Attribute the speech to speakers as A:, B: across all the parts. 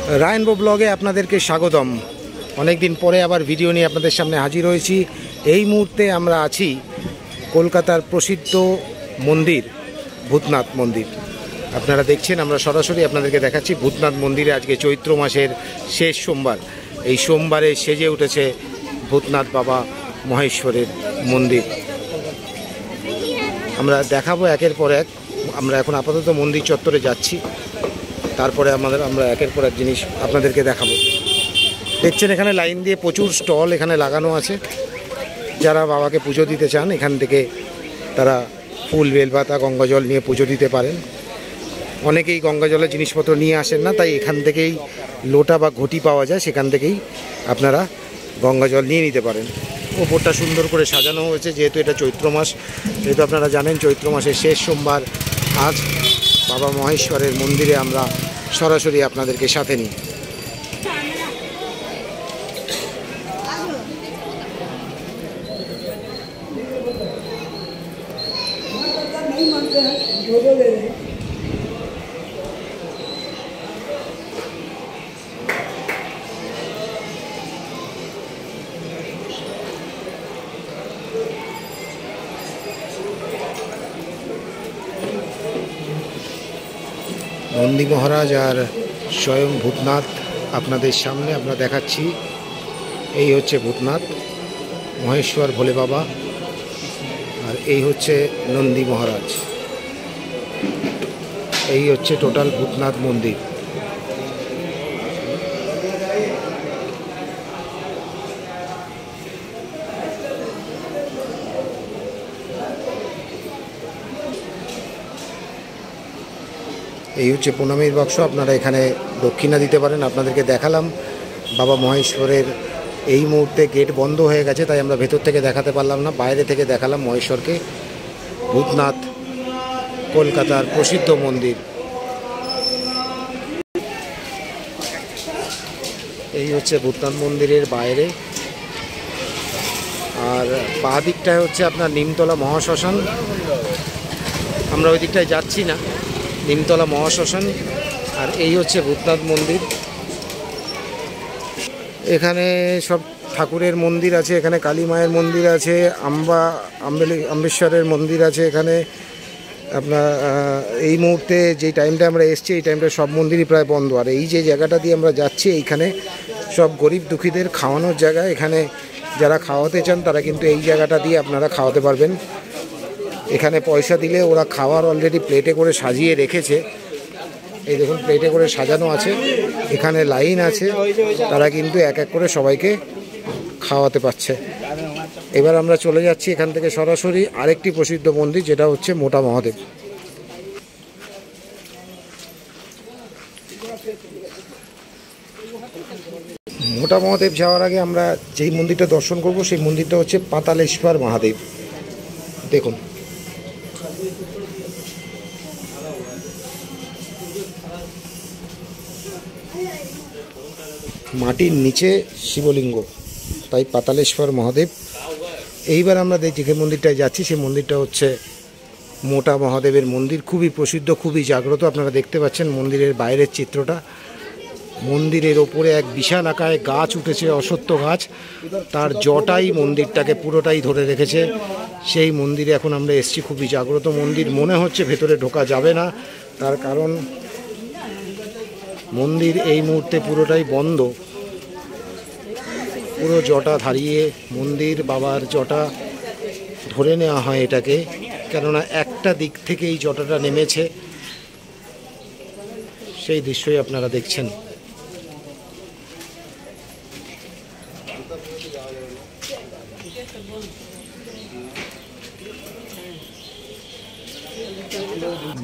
A: রায়নবো ব্লগে আপনাদেরকে স্বাগতম। অনেক দিন পরে আবার ভিডিও নিয়ে আপনাদের সামনে হাজির হয়েছি। এই মুহূর্তে আমরা আছি কলকাতার প্রসিদ্ধ মন্দির ভূতনাথ মন্দির। আপনারা দেখছেন, আমরা সরাসরি আপনাদেরকে দেখাচ্ছি ভূতনাথ মন্দিরে। আজকে চৈত্র মাসের শেষ সোমবার। এই সোমবারে সেজে উঠেছে ভূতনাথ বাবা মহেশ্বরের মন্দির। আমরা দেখাবো একের পর এক। আমরা এখন আপাতত মন্দির চত্বরে যাচ্ছি, তারপরে আমরা একের পর এক জিনিস আপনাদেরকে দেখাবো। দেখছেন এখানে লাইন দিয়ে প্রচুর স্টল এখানে লাগানো আছে। যারা বাবাকে পুজো দিতে চান এখান থেকে তারা ফুল, বেলপাতা, গঙ্গা জল নিয়ে পুজো দিতে পারেন। অনেকেই গঙ্গা জলের জিনিসপত্র নিয়ে আসেন না, তাই এখান থেকেই লোটা বা ঘটি পাওয়া যায়, সেখান থেকেই আপনারা গঙ্গা জল নিয়ে নিতে পারেন। ওপরটা সুন্দর করে সাজানো হয়েছে, যেহেতু এটা চৈত্র মাস, যেহেতু আপনারা জানেন চৈত্র মাসের শেষ সোমবার আজ। বাবা মহেশ্বরের মন্দিরে আমরা সরাসরি আপনাদেরকে সাথে নিই। নন্দী মহারাজ আর স্বয়ং ভূতনাথ আপনাদের সামনে আমরা দেখাচ্ছি। এই হচ্ছে ভূতনাথ, মহেশ্বর ভোলে বাবা, আর এই হচ্ছে নন্দী মহারাজ। এই হচ্ছে টোটাল ভূতনাথ মন্দির। এই হচ্ছে প্রণামীর বাক্স। আপনারা এখানে দক্ষিণা দিতে পারেন। আপনাদেরকে দেখালাম বাবা মহেশ্বরের এই মুহূর্তে গেট বন্ধ হয়ে গেছে, তাই আমরা ভেতর থেকে দেখাতে পারলাম না, বাইরে থেকে দেখালাম মহেশ্বরকে। ভূতনাথ কলকাতার প্রসিদ্ধ মন্দির। এই হচ্ছে ভূতনাথ মন্দিরের বাইরে। আর বাঁ দিকটায় হচ্ছে আপনার নিমতলা মহাশ্মশান। আমরা ওই দিকটায় যাচ্ছি না, নিমতলা মহাশ্মশান। আর এই হচ্ছে ভূতনাথ মন্দির। এখানে সব ঠাকুরের মন্দির আছে। এখানে কালী মায়ের মন্দির আছে, আম্বেশ্বরের মন্দির আছে। এখানে আপনার এই মুহূর্তে যে টাইমটা আমরা এসছি, এই টাইমটা সব মন্দিরই প্রায় বন্ধ। আর এই যে জায়গাটা দিয়ে আমরা যাচ্ছি, এইখানে সব গরিব দুঃখীদের খাওয়ানোর জায়গা। এখানে যারা খাওয়াতে চান তারা কিন্তু এই জায়গাটা দিয়ে আপনারা খাওয়াতে পারবেন। এখানে পয়সা দিলে ওরা খাবার অলরেডি প্লেটে করে সাজিয়ে রেখেছে। এই দেখুন, প্লেটে করে সাজানো আছে। এখানে লাইন আছে, তারা কিন্তু এক এক করে সবাইকে খাওয়াতে পারছে। এবার আমরা চলে যাচ্ছি এখান থেকে সরাসরি আরেকটি প্রসিদ্ধ মন্দির, যেটা হচ্ছে মোটা মহাদেব। মোটা মহাদেব যাওয়ার আগে আমরা যেই মন্দিরটা দর্শন করব, সেই মন্দিরটা হচ্ছে পাতালেশ্বর মহাদেব। দেখুন, মাটির নিচে শিবলিঙ্গ, তাই পাতালেশ্বর মহাদেব। এইবার আমরা যে মন্দিরটায় যাচ্ছি, সেই মন্দিরটা হচ্ছে মোটা মহাদেবের মন্দির। খুবই প্রসিদ্ধ, খুবই জাগ্রত। আপনারা দেখতে পাচ্ছেন মন্দিরের বাইরের চিত্রটা। মন্দিরের ওপরে এক বিশাল আকারে গাছ উঠেছে, অশ্বত্থ গাছ। তার জটাই মন্দিরটাকে পুরোটাই ধরে রেখেছে। সেই মন্দিরে এখন আমরা এসেছি। খুবই জাগ্রত মন্দির। মনে হচ্ছে ভেতরে ঢোকা যাবে না, তার কারণ মন্দির এই মুহূর্তে পুরোটাই বন্ধ। পুরো জটা ধারিয়ে মন্দির, বাবার জটা ধরে নেওয়া হয় এটাকে, কেননা একটা দিক থেকে এই জটাটা নেমেছে। সেই দৃশ্যই আপনারা দেখছেন।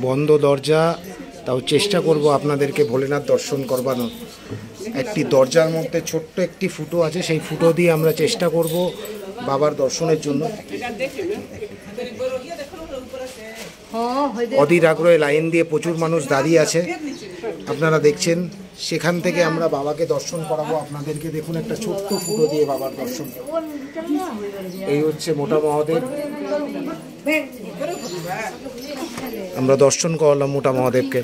A: বন্ধ দরজা, তাও চেষ্টা করব আপনাদেরকে ভোলেনাথ দর্শন করবানোর। একটি দরজার মধ্যে ছোট্ট একটি ফুটো আছে, সেই ফুটো দিয়ে আমরা চেষ্টা করব বাবার দর্শনের জন্য। অধীর আগ্রহে লাইন দিয়ে প্রচুর মানুষ দাঁড়িয়ে আছে, আপনারা দেখছেন। সেখান থেকে আমরা বাবাকে দর্শন করাবো আপনাদেরকে। দেখুন, একটা ছোট্ট ফুটো দিয়ে বাবার দর্শন। এই হচ্ছে মোটা মহাদেব। আমরা দর্শন করলাম মোটা মহাদেবকে।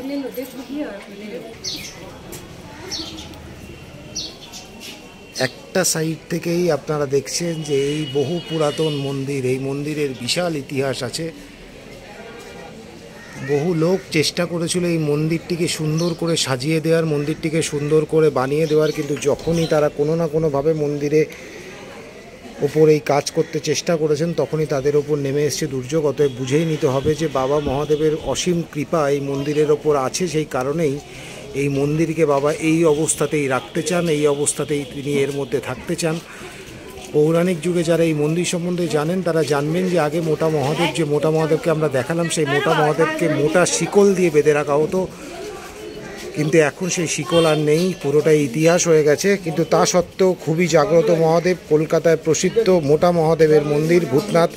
A: একটা সাইড থেকেই আপনারা দেখছেন যে এই বহু পুরাতন মন্দির, এই মন্দিরের বিশাল ইতিহাস আছে। বহু লোক চেষ্টা করেছিল এই মন্দিরটিকে সুন্দর করে সাজিয়ে দেওয়ার, মন্দিরটিকে সুন্দর করে বানিয়ে দেওয়ার, কিন্তু যখনই তারা কোনো না কোনোভাবে মন্দিরে ওপর এই কাজ করতে চেষ্টা করেছেন তখনই তাদের ওপর নেমে এসছে দুর্যোগ। অতএব বুঝেই নিতে হবে যে বাবা মহাদেবের অসীম কৃপা এই মন্দিরের ওপর আছে, সেই কারণেই এই মন্দিরকে বাবা এই অবস্থাতেই রাখতে চান, এই অবস্থাতেই তিনি এর মধ্যে থাকতে চান। পৌরাণিক যুগে যারা এই মন্দির সম্বন্ধে জানেন তারা জানবেন যে আগে মোটা মহাদেব, যে মোটা মহাদেবকে আমরা দেখালাম, সেই মোটা মহাদেবকে মোটা শিকল দিয়ে বেঁধে রাখা হতো, কিন্তু এখন সেই শিকল আর নেই, পুরোটাই ইতিহাস হয়ে গেছে। কিন্তু তা সত্ত্বেও খুবই জাগ্রত মহাদেব, কলকাতায় প্রসিদ্ধ মোটা মহাদেবের মন্দির, ভূতনাথ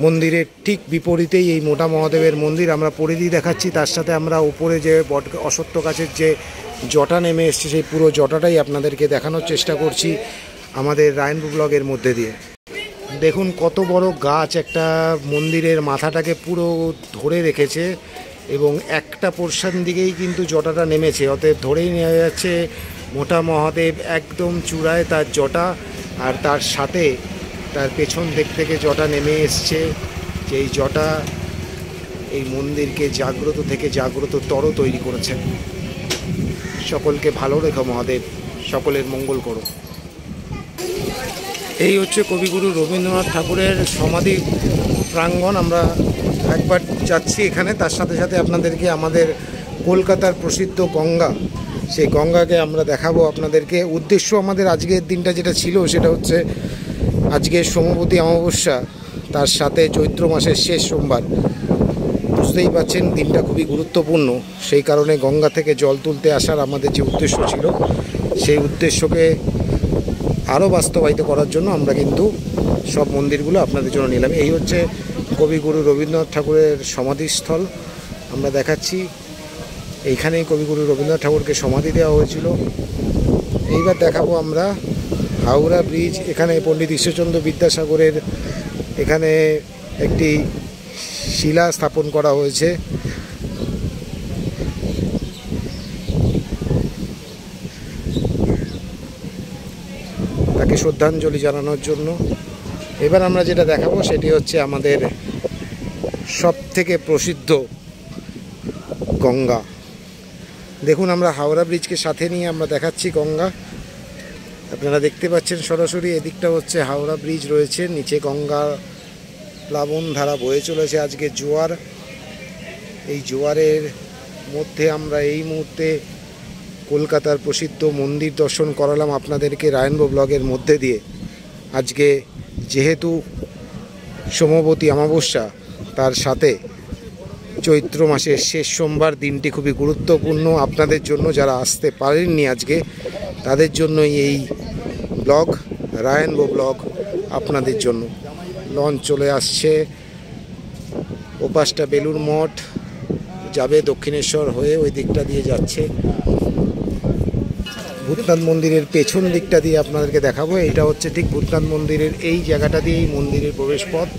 A: মন্দিরের ঠিক বিপরীতেই এই মোটা মহাদেবের মন্দির। আমরা পরিধি দেখাচ্ছি, তার সাথে আমরা উপরে যে বট অশ্বত্থ গাছের যে জটা নেমে এসছে সেই পুরো জটাটাই আপনাদেরকে দেখানোর চেষ্টা করছি আমাদের রায়নবো ব্লগের মধ্যে দিয়ে। দেখুন কত বড় গাছ একটা মন্দিরের মাথাটাকে পুরো ধরে রেখেছে এবং একটা পোর্শন দিকেই কিন্তু জটাটা নেমেছে, অতএব ধরেই নেওয়া যাচ্ছে মোটা মহাদেব একদম চূড়ায় তার জটা, আর তার সাথে তার পেছন দিক থেকে জটা নেমে এসছে, যেই জটা এই মন্দিরকে জাগ্রত থেকে জাগ্রততর তৈরি করেছেন। সকলকে ভালো রেখো মহাদেব, সকলের মঙ্গল করো। এই হচ্ছে কবিগুরু রবীন্দ্রনাথ ঠাকুরের সমাধি প্রাঙ্গণ। আমরা একবার যাচ্ছি এখানে, তার সাথে সাথে আপনাদেরকে আমাদের কলকাতার প্রসিদ্ধ গঙ্গা, সেই গঙ্গাকে আমরা দেখাবো আপনাদেরকে। উদ্দেশ্য আমাদের আজকের দিনটা যেটা ছিল সেটা হচ্ছে আজকে সোমবতী অমাবস্যা, তার সাথে চৈত্র মাসের শেষ সোমবার। বুঝতেই পারছেন দিনটা খুবই গুরুত্বপূর্ণ, সেই কারণে গঙ্গা থেকে জল তুলতে আসার আমাদের যে উদ্দেশ্য ছিল সেই উদ্দেশ্যকে আরও বাস্তবায়িত করার জন্য আমরা কিন্তু সব মন্দিরগুলো আপনাদের জন্য নিলাম। এই হচ্ছে কবিগুরু রবীন্দ্রনাথ ঠাকুরের সমাধিস্থল আমরা দেখাচ্ছি। এইখানেই কবিগুরু রবীন্দ্রনাথ ঠাকুরকে সমাধি দেওয়া হয়েছিল। এইবার দেখাবো আমরা হাওড়া ব্রিজ। এখানে পণ্ডিত ঈশ্বরচন্দ্র বিদ্যাসাগরের এখানে একটি শিলা স্থাপন করা হয়েছে। তাকে শ্রদ্ধাঞ্জলি জানানোর জন্য। এবার আমরা যেটা দেখাবো সেটি হচ্ছে আমাদের সবথেকে প্রসিদ্ধ গঙ্গা। দেখুন আমরা হাওড়া ব্রিজকে সাথে নিয়ে আমরা দেখাচ্ছি গঙ্গা। আপনারা দেখতে পাচ্ছেন সরাসরি এদিকটা হচ্ছে হাওড়া ব্রিজ রয়েছে, নিচে গঙ্গা প্লাবন ধারা বয়ে চলেছে। আজকে জোয়ার, এই জোয়ারের মধ্যে আমরা এই মুহূর্তে কলকাতার প্রসিদ্ধ মন্দির দর্শন করালাম আপনাদেরকে রায়নবো ব্লগের মধ্যে দিয়ে। আজকে যেহেতু সোমবতী অমাবস্যা, তার সাথে চৈত্র মাসের শেষ সোমবার, দিনটি খুবই গুরুত্বপূর্ণ আপনাদের জন্য। যারা আসতে পারেননি আজকে তাদের জন্যই এই ব্লগ, রায়নবো ব্লগ আপনাদের জন্য। লঞ্চ চলে আসছে, ওপাশটা বেলুড় মঠ যাবে, দক্ষিণেশ্বর হয়ে ওই দিকটা দিয়ে যাচ্ছে। ভূতনাথ মন্দিরের পেছন দিকটা দিয়ে আপনাদেরকে দেখাবো। এইটা হচ্ছে ঠিক ভূতনাথ মন্দিরের এই জায়গাটা দিয়ে এই মন্দিরের প্রবেশ পথ।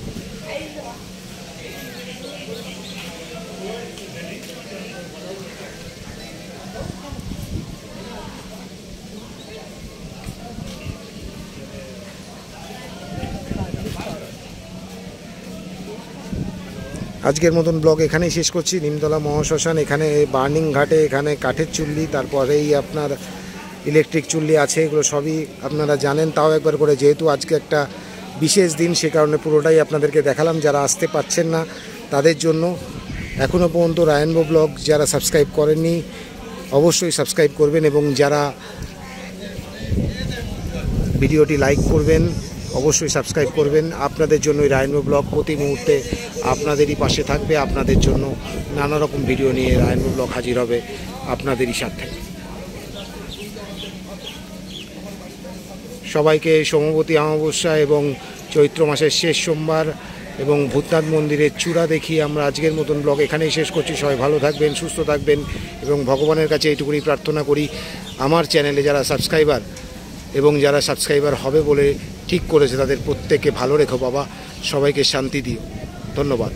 A: আজকের মতন ব্লগ এখানেই শেষ করছি। নিমতলা মহাশ্মশান, এখানে বার্নিং ঘাটে, এখানে কাঠের চুল্লি, তারপরেই আপনার ইলেকট্রিক চুল্লি আছে, এগুলো সবই আপনারা জানেন। তাও একবার করে, যেহেতু আজকে একটা বিশেষ দিন সে কারণে পুরোটাই আপনাদেরকে দেখালাম। যারা আসতে পারছেন না তাদের জন্য এখনও পর্যন্ত রায়নবো ব্লগ যারা সাবস্ক্রাইব করেননি অবশ্যই সাবস্ক্রাইব করবেন, এবং যারা ভিডিওটি লাইক করবেন অবশ্যই সাবস্ক্রাইব করবেন। আপনাদের জন্য রায়নবো ব্লগ প্রতি মুহূর্তে আপনাদেরই পাশে থাকবে। আপনাদের জন্য নানা রকম ভিডিও নিয়ে রায়নবো ব্লগ হাজির হবে আপনাদেরই সাথে। সবাইকে সোমবতী অমাবস্যা এবং চৈত্র মাসের শেষ সোমবার এবং ভূতনাথ মন্দিরের চূড়া দেখিয়ে আমরা আজকের মতন ব্লগ এখানেই শেষ করছি। সবাই ভালো থাকবেন, সুস্থ থাকবেন, এবং ভগবানের কাছে এইটুকুনি প্রার্থনা করি আমার চ্যানেলে যারা সাবস্ক্রাইবার এবং যারা সাবস্ক্রাইবার হবে বলে ঠিক করেছে তাদের প্রত্যেককে ভালো রেখো বাবা, সবাইকে শান্তি দিও। ধন্যবাদ।